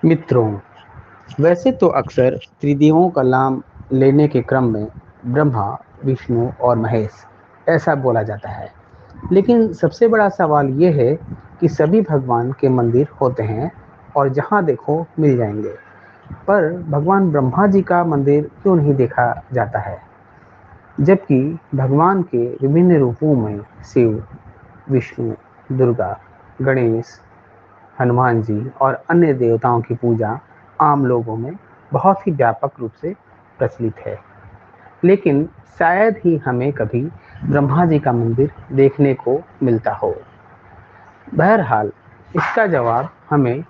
मित्रों, वैसे तो अक्सर त्रिदेवों का नाम लेने के क्रम में ब्रह्मा, विष्णु और महेश ऐसा बोला जाता है। लेकिन सबसे बड़ा सवाल ये है कि सभी भगवान के मंदिर होते हैं और जहाँ देखो मिल जाएंगे, पर भगवान ब्रह्मा जी का मंदिर क्यों नहीं देखा जाता है? जबकि भगवान के विभिन्न रूपों में शिव, विष्णु, दुर्गा, गणेश, हनुमान जी और अन्य देवताओं की पूजा आम लोगों में बहुत ही व्यापक रूप से प्रचलित है, लेकिन शायद ही हमें कभी ब्रह्मा जी का मंदिर देखने को मिलता हो। बहरहाल, इसका जवाब हमें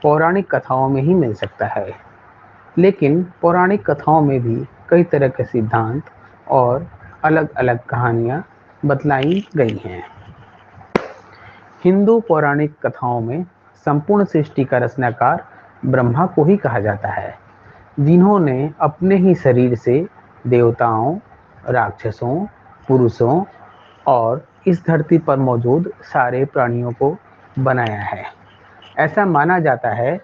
पौराणिक कथाओं में ही मिल सकता है। लेकिन पौराणिक कथाओं में भी कई तरह के सिद्धांत और अलग-अलग कहानियाँ बतलाई गई हैं। हिंदू पौराणिक कथाओं में संपूर्ण सृष्टि का रचनाकार ब्रह्मा को ही कहा जाता है, जिन्होंने अपने ही शरीर से देवताओं, राक्षसों, पुरुषों और इस धरती पर मौजूद सारे प्राणियों को बनाया है। ऐसा माना जाता है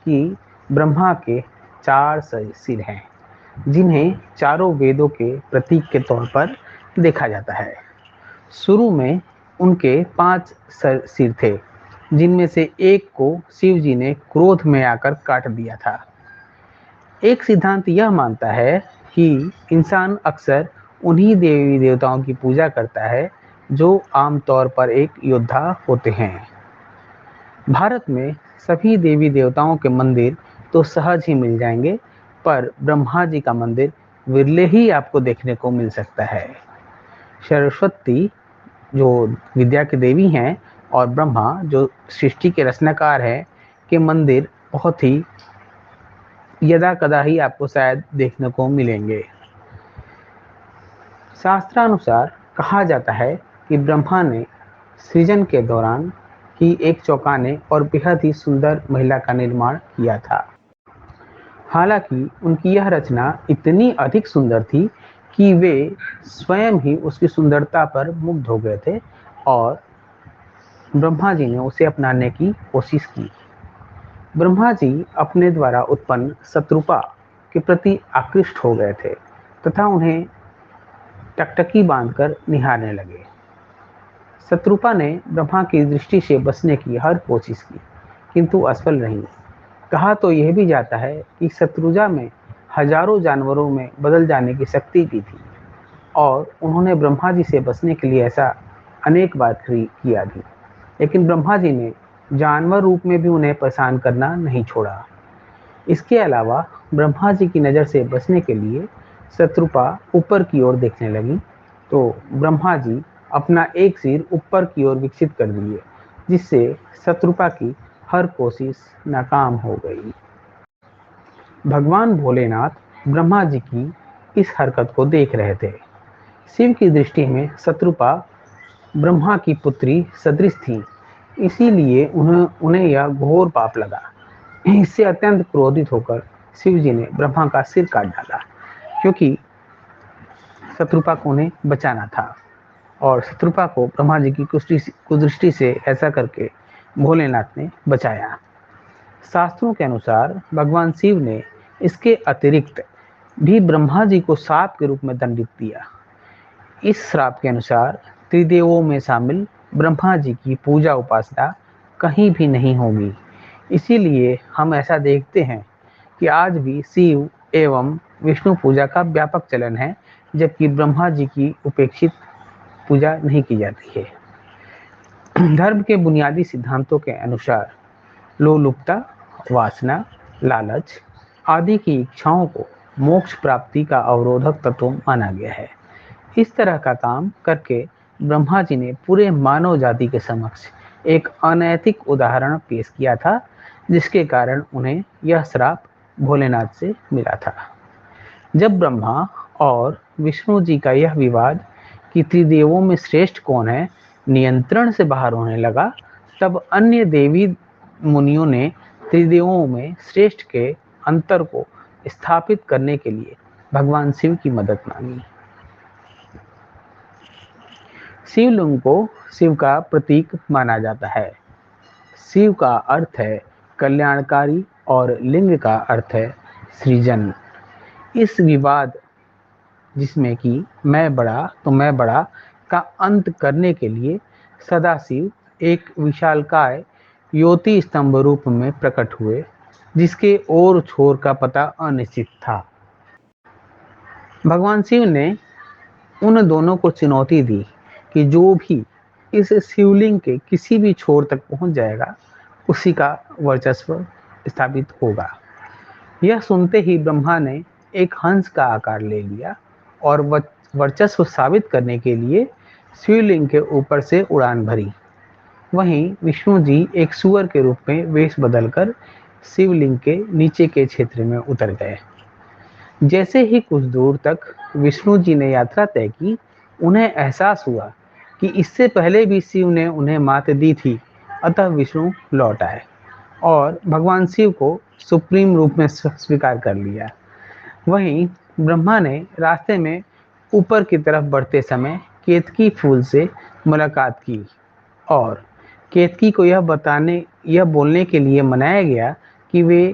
कि ब्रह्मा के 4 सिर हैं, जिन्हें चारों वेदों के प्रतीक के तौर पर देखा जाता है। शुरू में उनके 5 सिर थे, जिनमें से एक को शिव जी ने क्रोध में आकर काट दिया था। एक सिद्धांत यह मानता है कि इंसान अक्सर उन्हीं देवी देवताओं की पूजा करता है जो आमतौर पर एक योद्धा होते हैं। भारत में सभी देवी देवताओं के मंदिर तो सहज ही मिल जाएंगे, पर ब्रह्मा जी का मंदिर विरले ही आपको देखने को मिल सकता है। सरस्वती जो विद्या की देवी हैं और ब्रह्मा जो सृष्टि के रचनाकार हैं के मंदिर बहुत ही यदा कदा ही आपको शायद देखने को मिलेंगे। शास्त्रानुसार कहा जाता है कि ब्रह्मा ने सृजन के दौरान ही एक चौंकाने और बेहद ही सुंदर महिला का निर्माण किया था। हालांकि उनकी यह रचना इतनी अधिक सुंदर थी कि वे स्वयं ही उसकी सुंदरता पर मुग्ध हो गए थे और ब्रह्मा जी ने उसे अपनाने की कोशिश की। ब्रह्मा जी अपने द्वारा उत्पन्न शत्रुपा के प्रति आकृष्ट हो गए थे तथा उन्हें टकटकी बांधकर निहारने लगे। शत्रुपा ने ब्रह्मा की दृष्टि से बचने की हर कोशिश की, किंतु असफल रही। कहा तो यह भी जाता है कि शत्रुजा में हजारों जानवरों में बदल जाने की शक्ति भी थी और उन्होंने ब्रह्मा जी से बचने के लिए ऐसा अनेक बार किया भी, लेकिन ब्रह्मा जी ने जानवर रूप में भी उन्हें परेशान करना नहीं छोड़ा। इसके अलावा ब्रह्मा जी की नज़र से बचने के लिए शत्रुपा ऊपर की ओर देखने लगी, तो ब्रह्मा जी अपना एक सिर ऊपर की ओर विकसित कर दिए, जिससे शत्रुपा की हर कोशिश नाकाम हो गई। भगवान भोलेनाथ ब्रह्मा जी की इस हरकत को देख रहे थे। शिव की दृष्टि में शत्रुपा ब्रह्मा की पुत्री सदृश थी, इसीलिए उन्हें उन्हें यह घोर पाप लगा। इससे अत्यंत क्रोधित होकर शिव जी ने ब्रह्मा का सिर काट डाला, क्योंकि शत्रुपा को उन्हें बचाना था और शत्रुपा को ब्रह्मा जी की कुदृष्टि से ऐसा करके भोलेनाथ ने बचाया। शास्त्रों के अनुसार भगवान शिव ने इसके अतिरिक्त भी ब्रह्मा जी को साप के रूप में दंडित दिया। इस श्राप के अनुसार त्रिदेवों में शामिल ब्रह्मा जी की पूजा उपासना कहीं भी नहीं होगी। इसीलिए हम ऐसा देखते हैं कि आज भी शिव एवं विष्णु पूजा का व्यापक चलन है, जबकि ब्रह्मा जी की उपेक्षित पूजा नहीं की जाती है। धर्म के बुनियादी सिद्धांतों के अनुसार लोलुपता, वासना, लालच आदि की इच्छाओं को मोक्ष प्राप्ति का अवरोधक तत्व माना गया है। इस तरह का काम करके ब्रह्मा जी ने पूरे मानव जाति के समक्ष एक अनैतिक उदाहरण पेश किया था, जिसके कारण उन्हें यह श्राप भोलेनाथ से मिला था। जब ब्रह्मा और विष्णु जी का यह विवाद कि त्रिदेवों में श्रेष्ठ कौन है नियंत्रण से बाहर होने लगा, तब अन्य देवी मुनियों ने त्रिदेवों में श्रेष्ठ के अंतर को स्थापित करने के लिए भगवान शिव की मदद मांगी। शिवलिंग को शिव का प्रतीक माना जाता है। शिव का अर्थ है कल्याणकारी और लिंग का अर्थ है सृजन। इस विवाद जिसमें कि मैं बड़ा तो मैं बड़ा का अंत करने के लिए सदाशिव एक विशालकाय योति स्तंभ रूप में प्रकट हुए, जिसके ओर छोर का पता अनिश्चित था। भगवान शिव ने उन दोनों को चुनौती दी कि जो भी इस शिवलिंग के किसी भी छोर तक पहुंच जाएगा, उसी का वर्चस्व स्थापित होगा। यह सुनते ही ब्रह्मा ने एक हंस का आकार ले लिया और वर्चस्व साबित करने के लिए शिवलिंग के ऊपर से उड़ान भरी। वहीं विष्णु जी एक सुअर के रूप में वेश बदलकर शिवलिंग के नीचे के क्षेत्र में उतर गए। जैसे ही कुछ दूर तक विष्णु जी ने यात्रा तय की, उन्हें एहसास हुआ कि इससे पहले भी शिव ने उन्हें मात दी थी। अतः विष्णु लौट आए और भगवान शिव को सुप्रीम रूप में स्वीकार कर लिया। वहीं ब्रह्मा ने रास्ते में ऊपर की तरफ बढ़ते समय केतकी फूल से मुलाकात की और केतकी को यह बोलने के लिए मनाया गया कि वे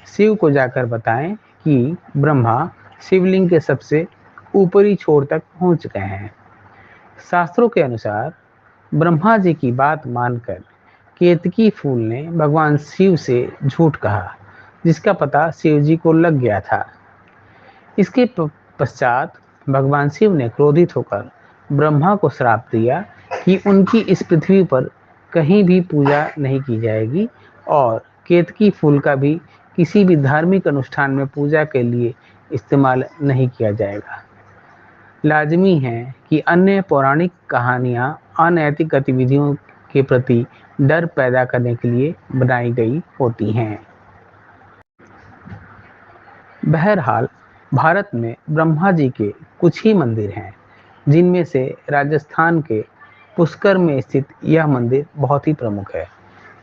शिव को जाकर बताएं कि ब्रह्मा शिवलिंग के सबसे ऊपरी छोर तक पहुंच गए हैं। शास्त्रों के अनुसार ब्रह्मा जी की बात मानकर केतकी फूल ने भगवान शिव से झूठ कहा, जिसका पता शिव जी को लग गया था। इसके पश्चात भगवान शिव ने क्रोधित होकर ब्रह्मा को श्राप दिया कि उनकी इस पृथ्वी पर कहीं भी पूजा नहीं की जाएगी और केतकी फूल का भी किसी भी धार्मिक अनुष्ठान में पूजा के लिए इस्तेमाल नहीं किया जाएगा। लाजमी है कि अन्य पौराणिक कहानियाँ अनैतिक गतिविधियों के प्रति डर पैदा करने के लिए बनाई गई होती हैं। बहरहाल भारत में ब्रह्मा जी के कुछ ही मंदिर हैं, जिनमें से राजस्थान के पुष्कर में स्थित यह मंदिर बहुत ही प्रमुख है।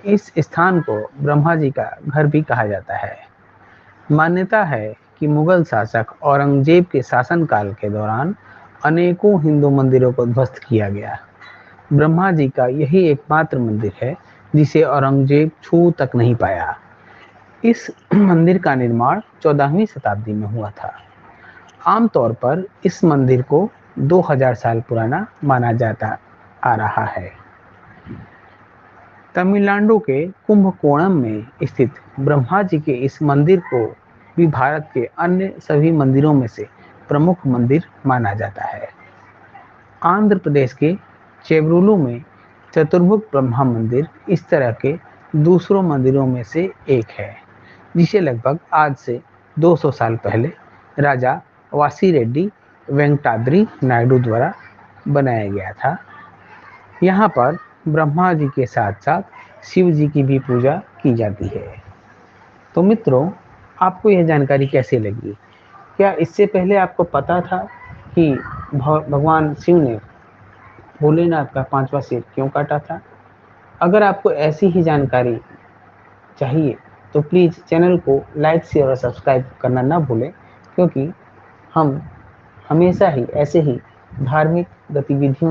इस स्थान को ब्रह्मा जी का घर भी कहा जाता है। मान्यता है कि मुगल शासक औरंगजेब के शासनकाल के दौरान अनेकों हिंदू मंदिरों को ध्वस्त किया गया। ब्रह्मा जी का यही एकमात्र मंदिर है जिसे औरंगजेब छू तक नहीं पाया। इस मंदिर का निर्माण 14वीं शताब्दी में हुआ था। आमतौर पर इस मंदिर को 2000 साल पुराना माना जाता आ रहा है। तमिलनाडु के कुंभकोणम में स्थित ब्रह्मा जी के इस मंदिर को भी भारत के अन्य सभी मंदिरों में से प्रमुख मंदिर माना जाता है। आंध्र प्रदेश के चेब्रुलू में चतुर्मुख ब्रह्मा मंदिर इस तरह के दूसरों मंदिरों में से एक है, जिसे लगभग आज से 200 साल पहले राजा वासीरेड्डी वेंकटाद्रि नायडू द्वारा बनाया गया था। यहाँ पर ब्रह्मा जी के साथ साथ शिव जी की भी पूजा की जाती है। तो मित्रों, आपको यह जानकारी कैसे लगी? क्या इससे पहले आपको पता था कि भगवान शिव ने भोलेनाथ का 5वां सिर क्यों काटा था? अगर आपको ऐसी ही जानकारी चाहिए तो प्लीज़ चैनल को लाइक, शेयर और सब्सक्राइब करना ना भूलें, क्योंकि हम हमेशा ही ऐसे ही धार्मिक गतिविधियों